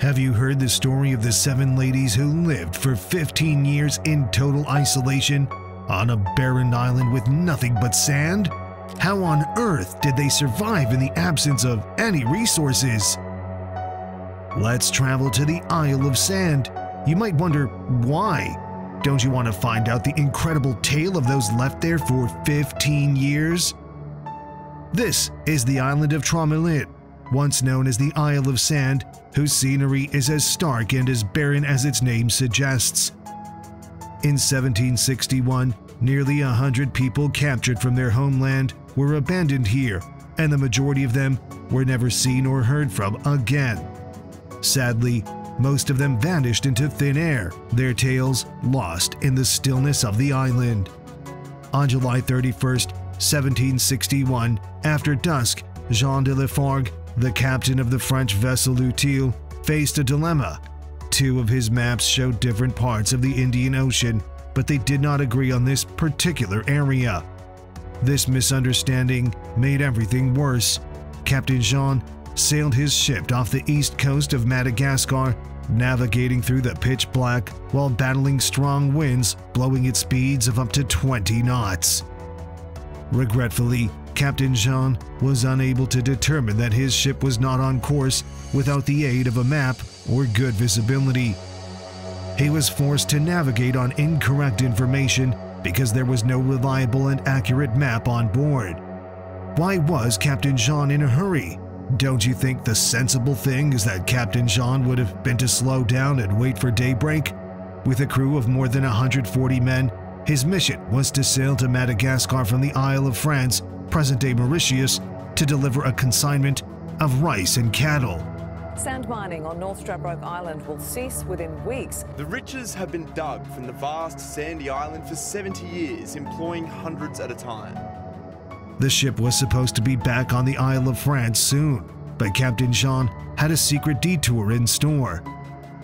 Have you heard the story of the 7 ladies who lived for 15 years in total isolation on a barren island with nothing but sand? How on earth did they survive in the absence of any resources? Let's travel to the Isle of Sand. You might wonder why. Don't you want to find out the incredible tale of those left there for 15 years? This is the island of Tromelin, once known as the Isle of Sand, whose scenery is as stark and as barren as its name suggests. In 1761, nearly 100 people captured from their homeland were abandoned here, and the majority of them were never seen or heard from again. Sadly, most of them vanished into thin air, their tales lost in the stillness of the island. On July 31st, 1761, after dusk, Jean de Lafargue, the captain of the French vessel Utile, faced a dilemma. 2 of his maps showed different parts of the Indian Ocean, but they did not agree on this particular area. This misunderstanding made everything worse. Captain Jean sailed his ship off the east coast of Madagascar, navigating through the pitch black while battling strong winds blowing at speeds of up to 20 knots. Regretfully, Captain Jean was unable to determine that his ship was not on course without the aid of a map or good visibility. He was forced to navigate on incorrect information because there was no reliable and accurate map on board. Why was Captain Jean in a hurry? Don't you think the sensible thing is that Captain Jean would have been to slow down and wait for daybreak? With a crew of more than 140 men, his mission was to sail to Madagascar from the Isle of France, present-day Mauritius, to deliver a consignment of rice and cattle. Sand mining on North Stradbroke Island will cease within weeks. The riches have been dug from the vast sandy island for 70 years, employing hundreds at a time. The ship was supposed to be back on the Isle of France soon, but Captain Jean had a secret detour in store.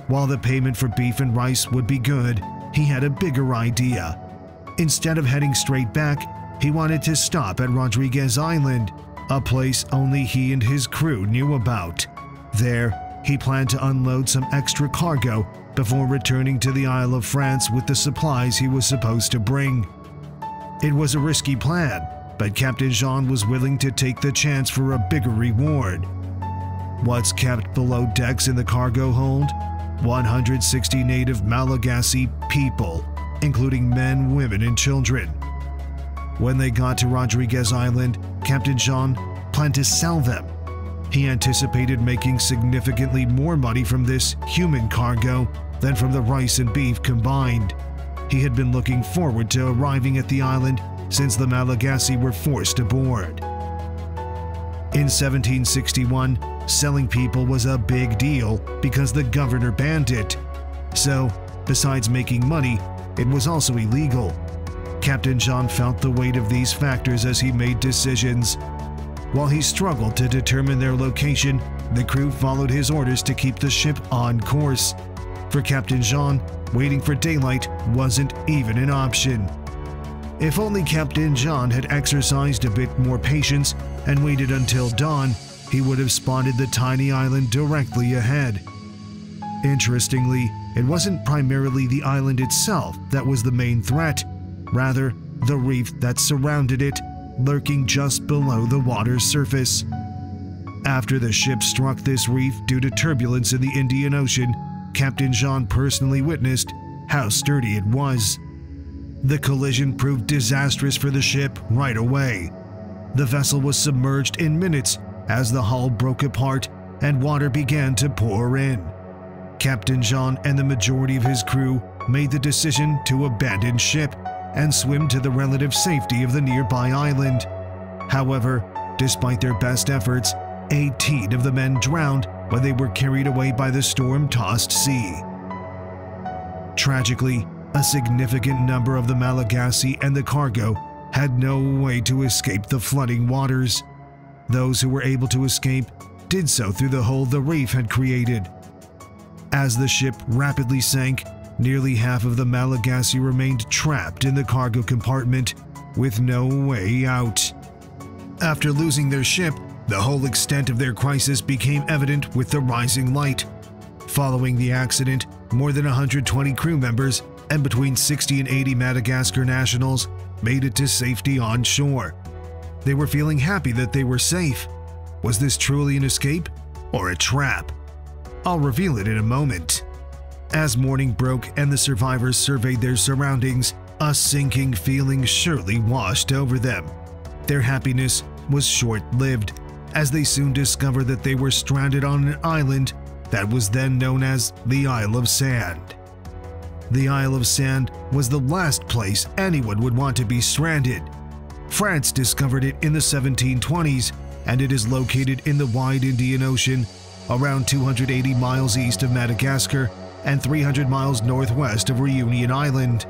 While the payment for beef and rice would be good, he had a bigger idea. Instead of heading straight back, he wanted to stop at Rodriguez Island, a place only he and his crew knew about. There, he planned to unload some extra cargo before returning to the Isle of France with the supplies he was supposed to bring. It was a risky plan, but Captain Jean was willing to take the chance for a bigger reward. What's kept below decks in the cargo hold? 160 native Malagasy people, including men, women, and children. When they got to Rodriguez Island, Captain Jean planned to sell them. He anticipated making significantly more money from this human cargo than from the rice and beef combined. He had been looking forward to arriving at the island since the Malagasy were forced aboard. In 1761, selling people was a big deal because the governor banned it. So, besides making money, it was also illegal. Captain Jean felt the weight of these factors as he made decisions. While he struggled to determine their location, the crew followed his orders to keep the ship on course. For Captain Jean, waiting for daylight wasn't even an option. If only Captain Jean had exercised a bit more patience and waited until dawn, he would have spotted the tiny island directly ahead. Interestingly, it wasn't primarily the island itself that was the main threat, rather the reef that surrounded it, lurking just below the water's surface. After the ship struck this reef due to turbulence in the Indian Ocean, Captain Jean personally witnessed how sturdy it was. The collision proved disastrous for the ship right away. The vessel was submerged in minutes as the hull broke apart and water began to pour in. Captain Jean and the majority of his crew made the decision to abandon ship and swim to the relative safety of the nearby island. However, despite their best efforts, 18 of the men drowned when they were carried away by the storm-tossed sea. Tragically, a significant number of the Malagasy and the cargo had no way to escape the flooding waters. Those who were able to escape did so through the hole the reef had created. As the ship rapidly sank, nearly half of the Malagasy remained trapped in the cargo compartment with no way out. After losing their ship, the whole extent of their crisis became evident with the rising light. Following the accident, more than 120 crew members and between 60 and 80 Madagascar nationals made it to safety on shore. They were feeling happy that they were safe. Was this truly an escape or a trap? I'll reveal it in a moment. As morning broke and the survivors surveyed their surroundings, a sinking feeling surely washed over them. Their happiness was short-lived, as they soon discovered that they were stranded on an island that was then known as the Isle of Sand. The Isle of Sand was the last place anyone would want to be stranded. France discovered it in the 1720s, and it is located in the wide Indian Ocean, around 280 miles east of Madagascar and 300 miles northwest of Reunion Island.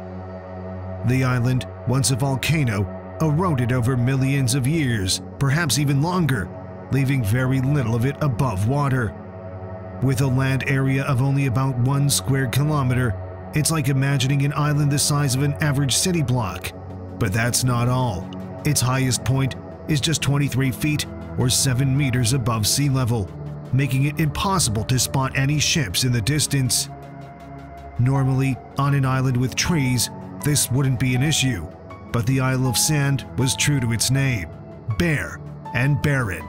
The island, once a volcano, eroded over millions of years, perhaps even longer, leaving very little of it above water. With a land area of only about 1 square kilometer, it's like imagining an island the size of an average city block. But that's not all. Its highest point is just 23 feet or 7 meters above sea level, making it impossible to spot any ships in the distance. Normally, on an island with trees, this wouldn't be an issue, but the Isle of Sand was true to its name, bare and barren.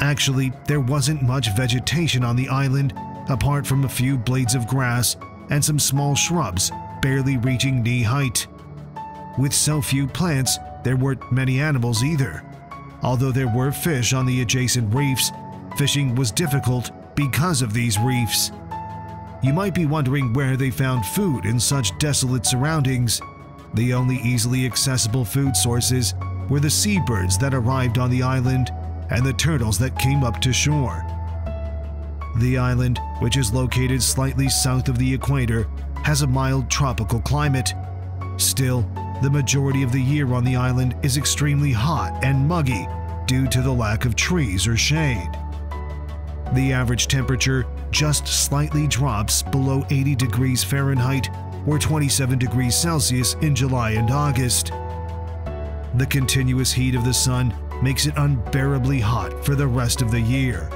Actually, there wasn't much vegetation on the island, apart from a few blades of grass and some small shrubs barely reaching knee height. With so few plants, there weren't many animals either. Although there were fish on the adjacent reefs, fishing was difficult because of these reefs. You might be wondering where they found food in such desolate surroundings. The only easily accessible food sources were the seabirds that arrived on the island and the turtles that came up to shore. The island, which is located slightly south of the equator, has a mild tropical climate. Still, the majority of the year on the island is extremely hot and muggy due to the lack of trees or shade. The average temperature just slightly drops below 80 degrees Fahrenheit or 27 degrees Celsius in July and August. The continuous heat of the sun makes it unbearably hot for the rest of the year.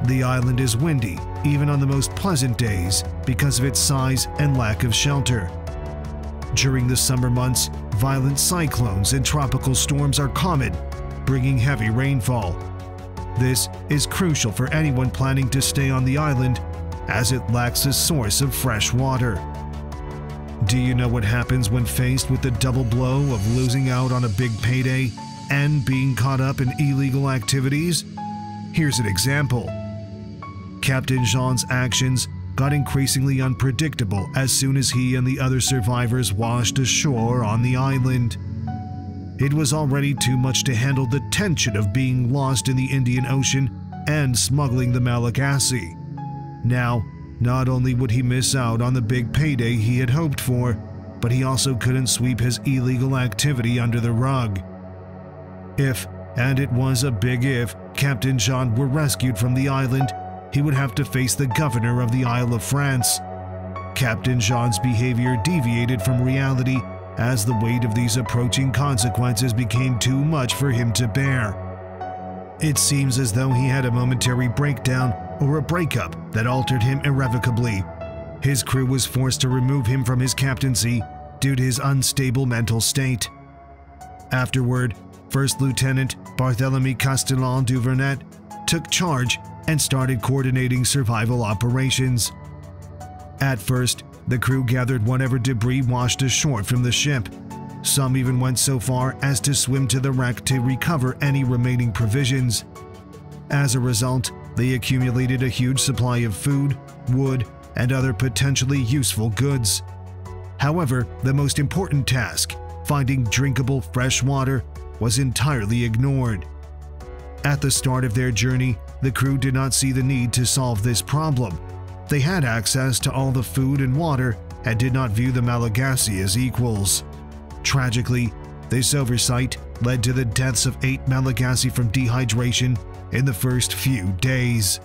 The island is windy, even on the most pleasant days, because of its size and lack of shelter. During the summer months, violent cyclones and tropical storms are common, bringing heavy rainfall. This is crucial for anyone planning to stay on the island, as it lacks a source of fresh water. Do you know what happens when faced with the double blow of losing out on a big payday and being caught up in illegal activities? Here's an example. Captain Jean's actions got increasingly unpredictable as soon as he and the other survivors washed ashore on the island. It was already too much to handle the tension of being lost in the Indian Ocean and smuggling the Malagasy. Now, not only would he miss out on the big payday he had hoped for, but he also couldn't sweep his illegal activity under the rug. If, and it was a big if, Captain Jean were rescued from the island, he would have to face the governor of the Isle of France. Captain Jean's behavior deviated from reality as the weight of these approaching consequences became too much for him to bear. It seems as though he had a momentary breakdown or a breakup that altered him irrevocably. His crew was forced to remove him from his captaincy due to his unstable mental state. Afterward, First Lieutenant Barthélemy Castellan du Vernet took charge and started coordinating survival operations. At first, the crew gathered whatever debris washed ashore from the ship. Some even went so far as to swim to the wreck to recover any remaining provisions. As a result, they accumulated a huge supply of food, wood, and other potentially useful goods. However, the most important task, finding drinkable fresh water, was entirely ignored. At the start of their journey, the crew did not see the need to solve this problem. They had access to all the food and water and did not view the Malagasy as equals. Tragically, this oversight led to the deaths of 8 Malagasy from dehydration in the first few days.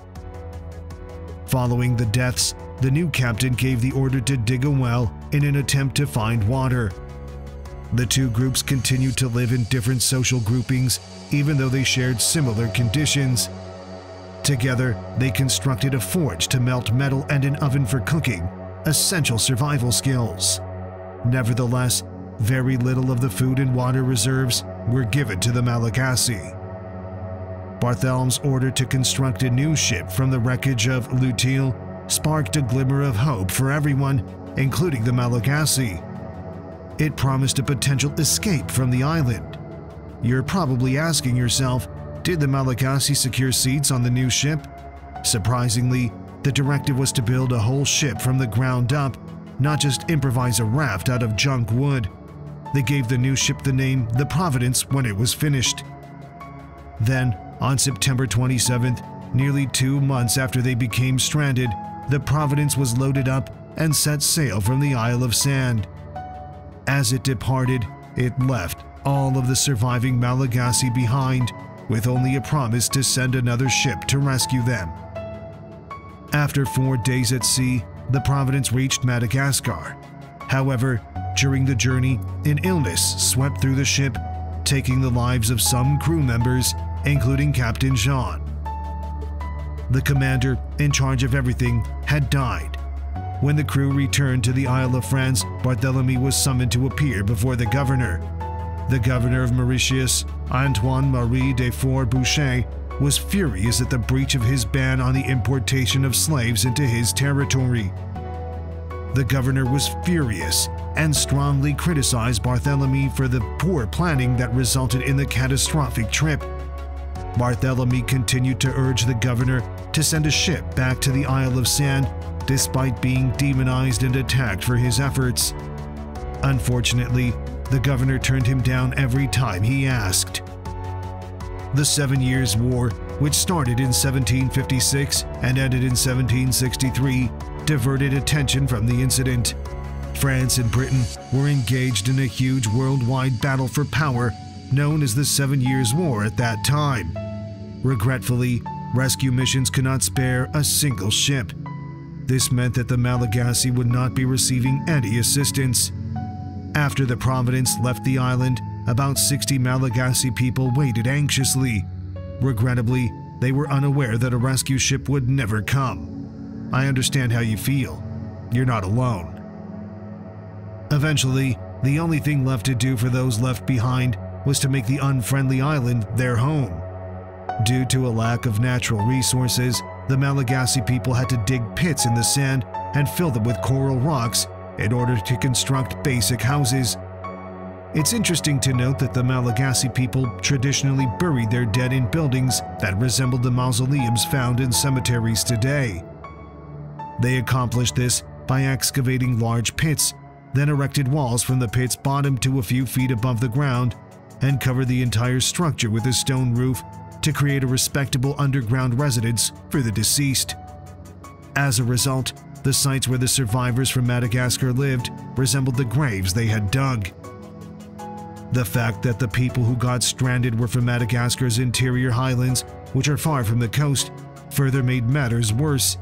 Following the deaths, the new captain gave the order to dig a well in an attempt to find water. The two groups continued to live in different social groupings, even though they shared similar conditions. Together, they constructed a forge to melt metal and an oven for cooking, essential survival skills. Nevertheless, very little of the food and water reserves were given to the Malagasy. Barthelme's order to construct a new ship from the wreckage of L'Utile sparked a glimmer of hope for everyone, including the Malagasy. It promised a potential escape from the island. You're probably asking yourself, did the Malagasy secure seats on the new ship? Surprisingly, the directive was to build a whole ship from the ground up, not just improvise a raft out of junk wood. They gave the new ship the name the Providence when it was finished. Then, on September 27th, nearly 2 months after they became stranded, the Providence was loaded up and set sail from the Isle of Sand. As it departed, it left all of the surviving Malagasy behind, with only a promise to send another ship to rescue them. After 4 days at sea, the Providence reached Madagascar. However, during the journey, an illness swept through the ship, taking the lives of some crew members, including Captain Jean. The commander, in charge of everything, had died. When the crew returned to the Isle of France, Barthélemy was summoned to appear before the governor. The governor of Mauritius, Antoine-Marie de Fort-Boucher, was furious at the breach of his ban on the importation of slaves into his territory. The governor was furious and strongly criticized Barthélemy for the poor planning that resulted in the catastrophic trip. Barthélemy continued to urge the governor to send a ship back to the Isle of Sand, despite being demonized and attacked for his efforts. Unfortunately, the governor turned him down every time he asked. The 7 Years' War, which started in 1756 and ended in 1763, diverted attention from the incident. France and Britain were engaged in a huge worldwide battle for power known as the 7 Years' War at that time. Regretfully, rescue missions could not spare a single ship. This meant that the Malagasy would not be receiving any assistance. After the Providence left the island, about 60 Malagasy people waited anxiously. Regrettably, they were unaware that a rescue ship would never come. I understand how you feel. You're not alone. Eventually, the only thing left to do for those left behind was to make the unfriendly island their home. Due to a lack of natural resources, the Malagasy people had to dig pits in the sand and fill them with coral rocks in order to construct basic houses. It's interesting to note that the Malagasy people traditionally buried their dead in buildings that resembled the mausoleums found in cemeteries today. They accomplished this by excavating large pits, then erected walls from the pit's bottom to a few feet above the ground, and covered the entire structure with a stone roof to create a respectable underground residence for the deceased. As a result, the sites where the survivors from Madagascar lived resembled the graves they had dug. The fact that the people who got stranded were from Madagascar's interior highlands, which are far from the coast, further made matters worse.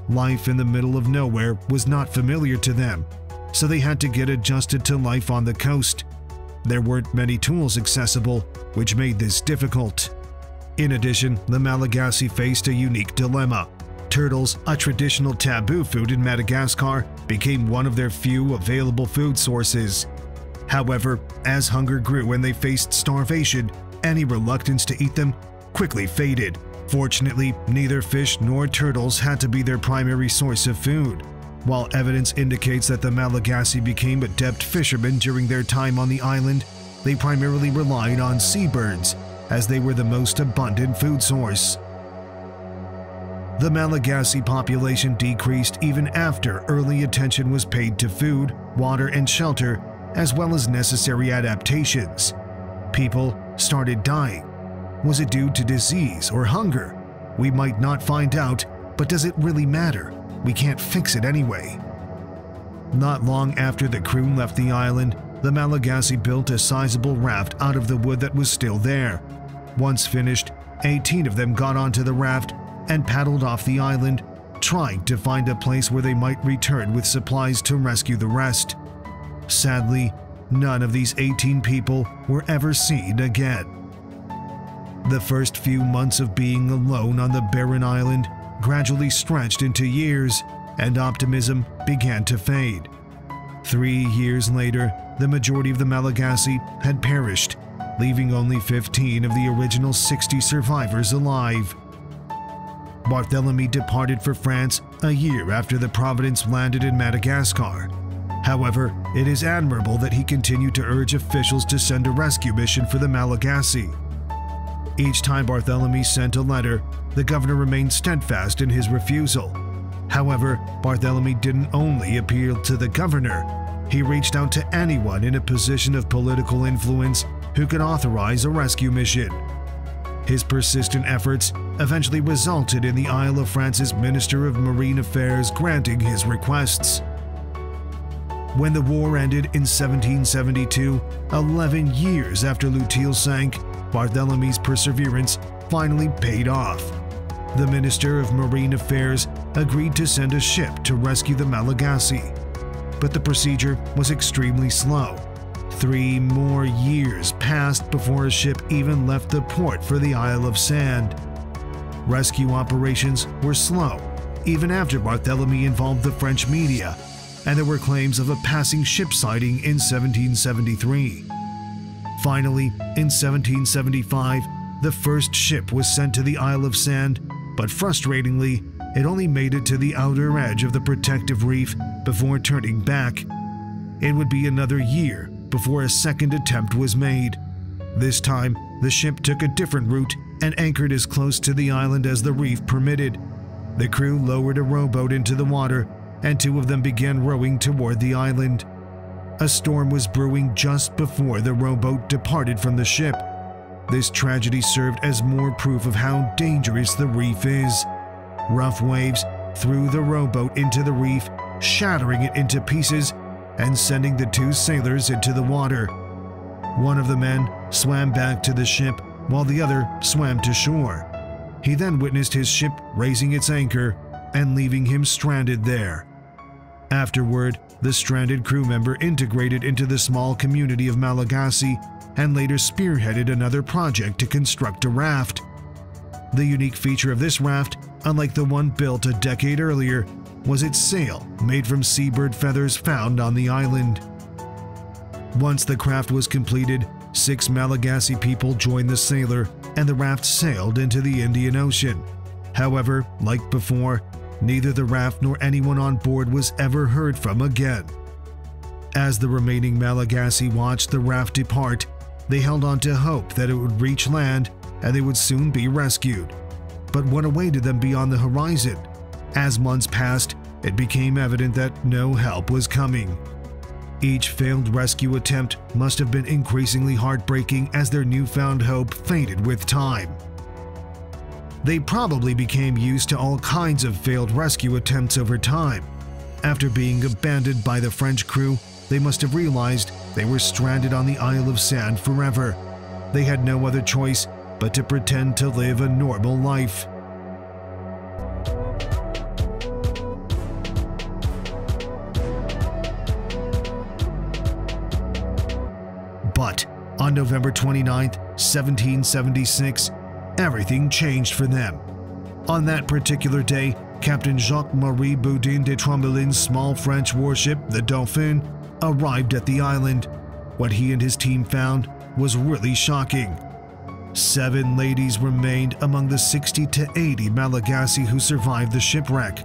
Life in the middle of nowhere was not familiar to them, so they had to get adjusted to life on the coast. There weren't many tools accessible, which made this difficult. In addition, the Malagasy faced a unique dilemma. Turtles, a traditional taboo food in Madagascar, became one of their few available food sources. However, as hunger grew and they faced starvation, any reluctance to eat them quickly faded. Fortunately, neither fish nor turtles had to be their primary source of food. While evidence indicates that the Malagasy became adept fishermen during their time on the island, they primarily relied on seabirds, as they were the most abundant food source. The Malagasy population decreased even after early attention was paid to food, water, and shelter, as well as necessary adaptations. People started dying. Was it due to disease or hunger? We might not find out, but does it really matter? We can't fix it anyway. Not long after the crew left the island, the Malagasy built a sizable raft out of the wood that was still there. Once finished, 18 of them got onto the raft and paddled off the island, trying to find a place where they might return with supplies to rescue the rest. Sadly, none of these 18 people were ever seen again. The first few months of being alone on the barren island gradually stretched into years, and optimism began to fade. 3 years later, the majority of the Malagasy had perished, leaving only 15 of the original 60 survivors alive. Barthélemy departed for France a year after the Providence landed in Madagascar. However, it is admirable that he continued to urge officials to send a rescue mission for the Malagasy. Each time Barthélemy sent a letter, the governor remained steadfast in his refusal. However, Barthélemy didn't only appeal to the governor. He reached out to anyone in a position of political influence who could authorize a rescue mission. His persistent efforts eventually resulted in the Isle of France's Minister of Marine Affairs granting his requests. When the war ended in 1772, 11 years after L'Outil sank, Barthélemy's perseverance finally paid off. The Minister of Marine Affairs agreed to send a ship to rescue the Malagasy, but the procedure was extremely slow. 3 more years passed before a ship even left the port for the Isle of Sand. Rescue operations were slow, even after Barthélemy involved the French media, and there were claims of a passing ship sighting in 1773. Finally, in 1775, the first ship was sent to the Isle of Sand, but frustratingly, it only made it to the outer edge of the protective reef before turning back. It would be another year before a second attempt was made. This time, the ship took a different route and anchored as close to the island as the reef permitted. The crew lowered a rowboat into the water, and 2 of them began rowing toward the island. A storm was brewing just before the rowboat departed from the ship. This tragedy served as more proof of how dangerous the reef is. Rough waves threw the rowboat into the reef, shattering it into pieces and sending the 2 sailors into the water. One of the men swam back to the ship while the other swam to shore. He then witnessed his ship raising its anchor and leaving him stranded there. Afterward, the stranded crew member integrated into the small community of Malagasy and later spearheaded another project to construct a raft. The unique feature of this raft, unlike the one built a decade earlier, was its sail made from seabird feathers found on the island. Once the craft was completed, 6 Malagasy people joined the sailor and the raft sailed into the Indian Ocean. However, like before, neither the raft nor anyone on board was ever heard from again. As the remaining Malagasy watched the raft depart, they held on to hope that it would reach land and they would soon be rescued. But what awaited them beyond the horizon? As months passed, it became evident that no help was coming. Each failed rescue attempt must have been increasingly heartbreaking as their newfound hope faded with time. They probably became used to all kinds of failed rescue attempts over time. After being abandoned by the French crew, they must have realized they were stranded on the Isle of Sand forever. They had no other choice but to pretend to live a normal life. But on November 29, 1776, everything changed for them. On that particular day, Captain Jacques-Marie Boudin de Trombelin's small French warship, the Dauphin, arrived at the island. What he and his team found was really shocking. 7 ladies remained among the 60 to 80 Malagasy who survived the shipwreck.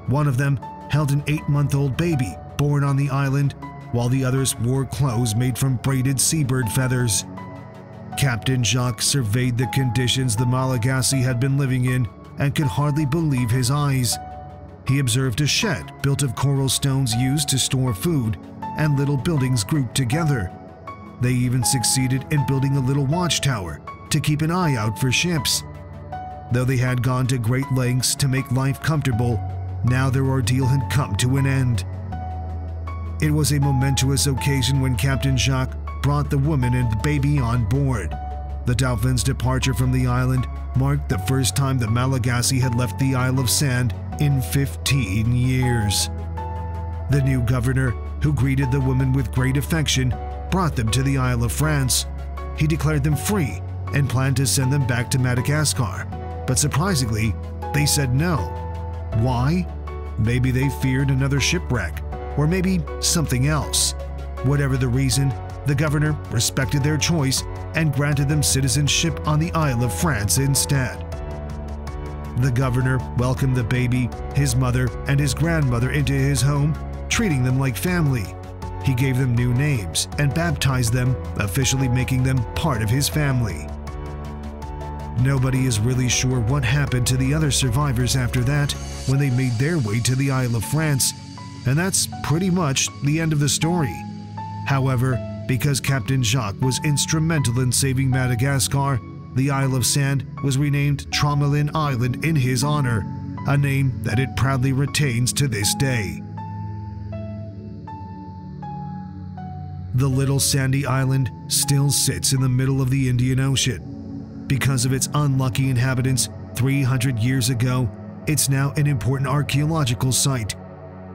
One of them held an 8-month-old baby born on the island, while the others wore clothes made from braided seabird feathers. Captain Jacques surveyed the conditions the Malagasy had been living in and could hardly believe his eyes. He observed a shed built of coral stones used to store food and little buildings grouped together. They even succeeded in building a little watchtower to keep an eye out for ships. Though they had gone to great lengths to make life comfortable, now their ordeal had come to an end. It was a momentous occasion when Captain Jacques brought the woman and the baby on board. The Dauphin's departure from the island marked the first time the Malagasy had left the Isle of Sand in 15 years. The new governor, who greeted the women with great affection, brought them to the Isle of France. He declared them free and planned to send them back to Madagascar. But surprisingly, they said no. Why? Maybe they feared another shipwreck, or maybe something else. Whatever the reason, the governor respected their choice and granted them citizenship on the Isle of France instead. The governor welcomed the baby, his mother, and his grandmother into his home, treating them like family. He gave them new names and baptized them, officially making them part of his family. Nobody is really sure what happened to the other survivors after that when they made their way to the Isle of France, and that's pretty much the end of the story. However, because Captain Jacques was instrumental in saving Madagascar, the Isle of Sand was renamed Tromelin Island in his honor, a name that it proudly retains to this day. The little sandy island still sits in the middle of the Indian Ocean. Because of its unlucky inhabitants 300 years ago, it's now an important archaeological site.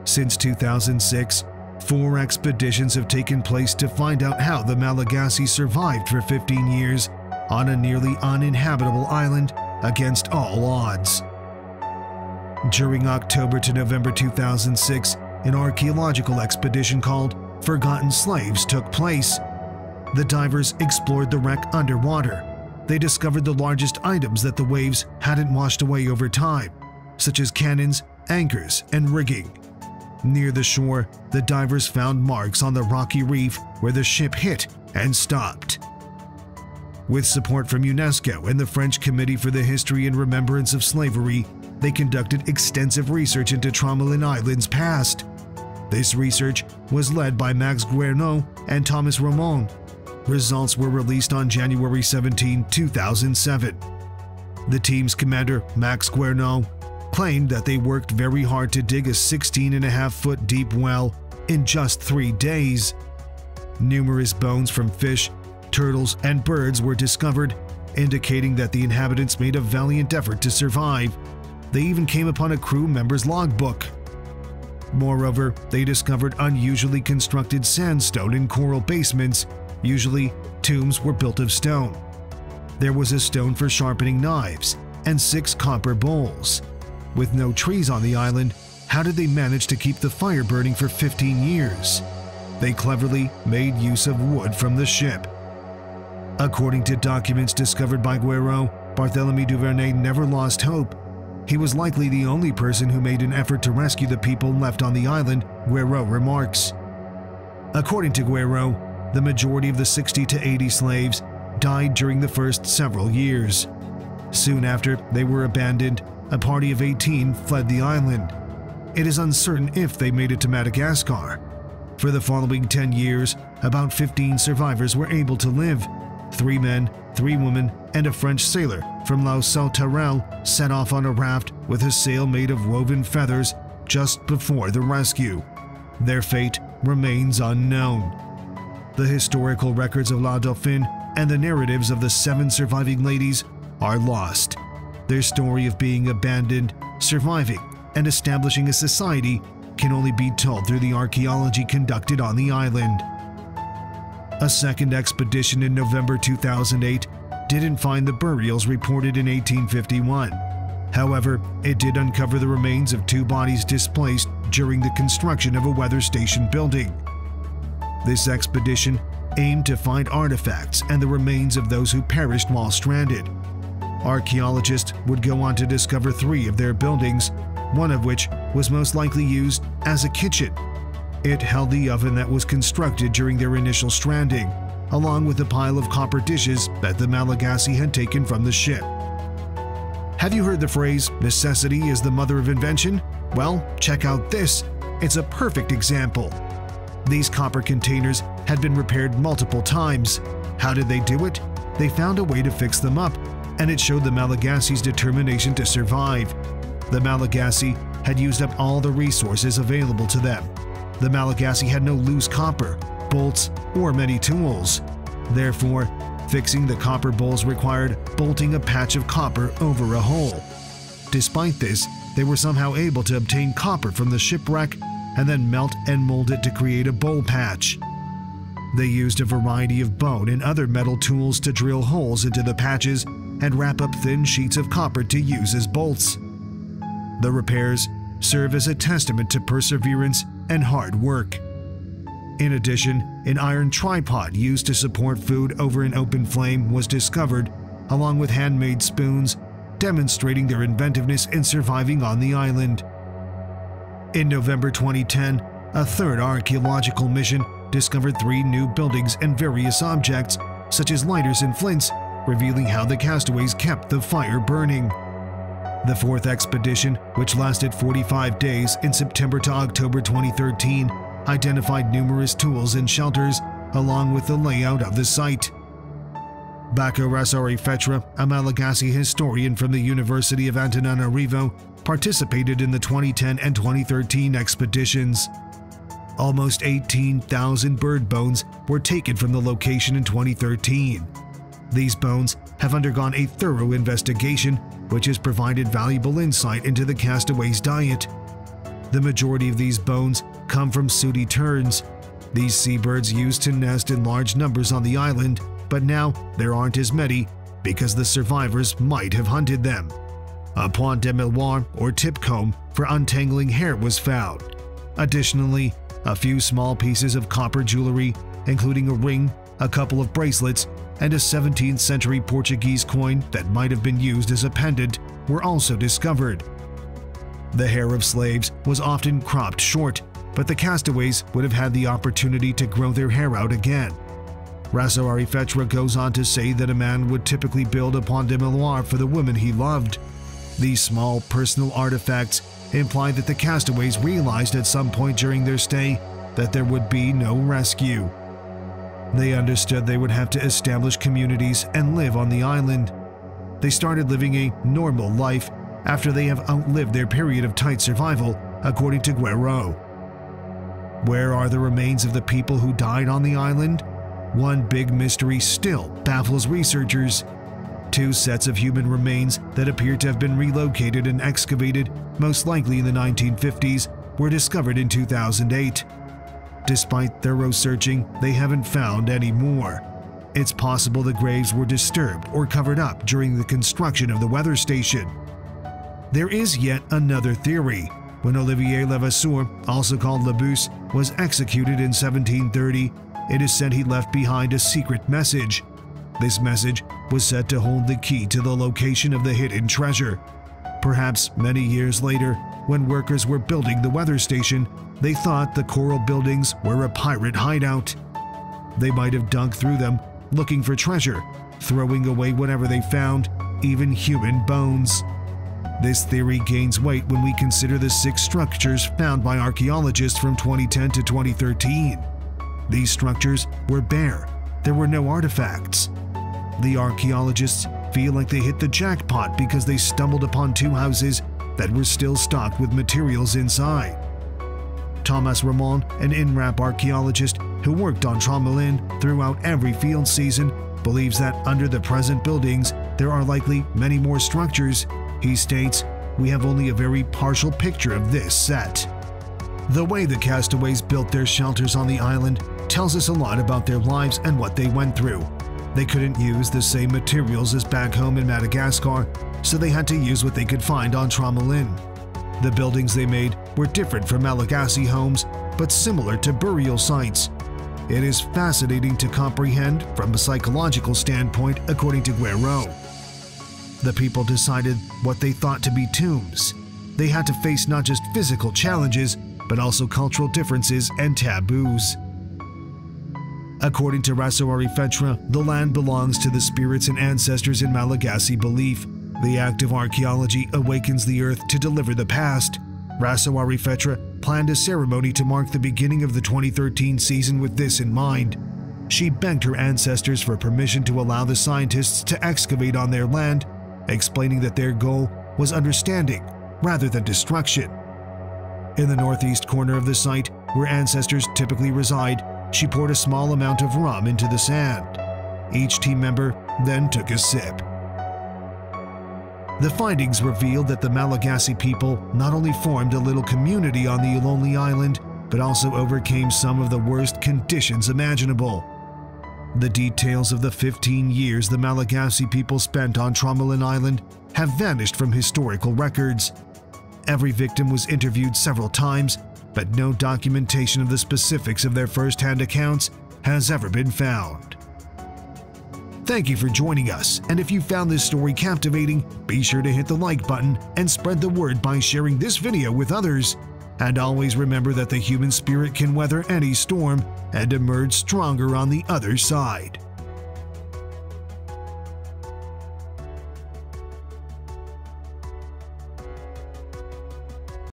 Since 2006, 4 expeditions have taken place to find out how the Malagasy survived for 15 years on a nearly uninhabitable island against all odds. During October to November 2006, an archaeological expedition called Forgotten Slaves took place. The divers explored the wreck underwater. They discovered the largest items that the waves hadn't washed away over time, such as cannons, anchors, and rigging. Near the shore, the divers found marks on the rocky reef where the ship hit and stopped. With support from UNESCO and the French Committee for the History and Remembrance of Slavery, they conducted extensive research into Tromelin Island's past. This research was led by Max Guerneau and Thomas Ramon. Results were released on January 17, 2007. The team's commander, Max Guerneau, claimed that they worked very hard to dig a 16.5-foot deep well in just 3 days. Numerous bones from fish, turtles, and birds were discovered, indicating that the inhabitants made a valiant effort to survive. They even came upon a crew member's logbook. Moreover, they discovered unusually constructed sandstone in coral basements. Usually, tombs were built of stone. There was a stone for sharpening knives and 6 copper bowls. With no trees on the island, how did they manage to keep the fire burning for 15 years? They cleverly made use of wood from the ship. According to documents discovered by Guerneau, Barthélemy Duvernay never lost hope. He was likely the only person who made an effort to rescue the people left on the island, Guerneau remarks. According to Guerneau, the majority of the 60 to 80 slaves died during the first several years. Soon after they were abandoned, a party of 18 fled the island. It is uncertain if they made it to Madagascar. For the following 10 years, about 15 survivors were able to live. 3 men, 3 women, and a French sailor from La Sauterelle set off on a raft with a sail made of woven feathers just before the rescue. Their fate remains unknown. The historical records of La Dauphine and the narratives of the 7 surviving ladies are lost. Their story of being abandoned, surviving, and establishing a society can only be told through the archaeology conducted on the island. A second expedition in November 2008 didn't find the burials reported in 1851. However, it did uncover the remains of 2 bodies displaced during the construction of a weather station building. This expedition aimed to find artifacts and the remains of those who perished while stranded. Archaeologists would go on to discover 3 of their buildings, one of which was most likely used as a kitchen. It held the oven that was constructed during their initial stranding, along with a pile of copper dishes that the Malagasy had taken from the ship. Have you heard the phrase, "necessity is the mother of invention"? Well, check out this. It's a perfect example. These copper containers had been repaired multiple times. How did they do it? They found a way to fix them up, and it showed the Malagasy's determination to survive. The Malagasy had used up all the resources available to them. The Malagasy had no loose copper, bolts, or many tools. Therefore, fixing the copper bowls required bolting a patch of copper over a hole. Despite this, they were somehow able to obtain copper from the shipwreck and then melt and mold it to create a bowl patch. They used a variety of bone and other metal tools to drill holes into the patches and wrap up thin sheets of copper to use as bolts. The repairs serve as a testament to perseverance and hard work. In addition, an iron tripod used to support food over an open flame was discovered, along with handmade spoons, demonstrating their inventiveness in surviving on the island. In November 2010, a third archaeological mission discovered 3 new buildings and various objects, such as lighters and flints, revealing how the castaways kept the fire burning. The fourth expedition, which lasted 45 days in September to October 2013, identified numerous tools and shelters, along with the layout of the site. Bako Rasarifetra, a Malagasy historian from the University of Antananarivo, participated in the 2010 and 2013 expeditions. Almost 18,000 bird bones were taken from the location in 2013. These bones have undergone a thorough investigation, which has provided valuable insight into the castaways' diet. The majority of these bones come from sooty terns. These seabirds used to nest in large numbers on the island, but now there aren't as many because the survivors might have hunted them. A point de miroir or tip comb for untangling hair was found. Additionally, a few small pieces of copper jewelry, including a ring, a couple of bracelets, and a 17th century Portuguese coin that might have been used as a pendant, were also discovered. The hair of slaves was often cropped short, but the castaways would have had the opportunity to grow their hair out again. Rasarifetra goes on to say that a man would typically build a point de miroir for the woman he loved. These small personal artifacts imply that the castaways realized at some point during their stay that there would be no rescue. They understood they would have to establish communities and live on the island. They started living a normal life after they have outlived their period of tight survival, according to Guerreau. Where are the remains of the people who died on the island? One big mystery still baffles researchers. 2 sets of human remains that appear to have been relocated and excavated, most likely in the 1950s, were discovered in 2008. Despite thorough searching, they haven't found any more. It's possible the graves were disturbed or covered up during the construction of the weather station. There is yet another theory. When Olivier Levasseur, also called Labus, was executed in 1730, it is said he left behind a secret message. This message was said to hold the key to the location of the hidden treasure. Perhaps many years later, when workers were building the weather station, they thought the coral buildings were a pirate hideout. They might have dug through them, looking for treasure, throwing away whatever they found, even human bones. This theory gains weight when we consider the 6 structures found by archaeologists from 2010 to 2013. These structures were bare. There were no artifacts. The archaeologists feel like they hit the jackpot because they stumbled upon 2 houses that were still stocked with materials inside. Thomas Ramon, an INRAP archaeologist who worked on Tromelin throughout every field season, believes that under the present buildings there are likely many more structures. He states, "We have only a very partial picture of this set." The way the castaways built their shelters on the island tells us a lot about their lives and what they went through. They couldn't use the same materials as back home in Madagascar, so they had to use what they could find on Tromelin. The buildings they made were different from Malagasy homes, but similar to burial sites. It is fascinating to comprehend from a psychological standpoint, according to Guerreau. The people decided what they thought to be tombs. They had to face not just physical challenges, but also cultural differences and taboos. According to Rasarifetra, the land belongs to the spirits and ancestors in Malagasy belief. The act of archaeology awakens the earth to deliver the past. Rasarifetra planned a ceremony to mark the beginning of the 2013 season with this in mind. She begged her ancestors for permission to allow the scientists to excavate on their land, explaining that their goal was understanding rather than destruction. In the northeast corner of the site, where ancestors typically reside, she poured a small amount of rum into the sand. Each team member then took a sip. The findings revealed that the Malagasy people not only formed a little community on the lonely island, but also overcame some of the worst conditions imaginable. The details of the 15 years the Malagasy people spent on Tromelin Island have vanished from historical records. Every victim was interviewed several times, but no documentation of the specifics of their first-hand accounts has ever been found. Thank you for joining us, and if you found this story captivating, be sure to hit the like button and spread the word by sharing this video with others. And always remember that the human spirit can weather any storm and emerge stronger on the other side.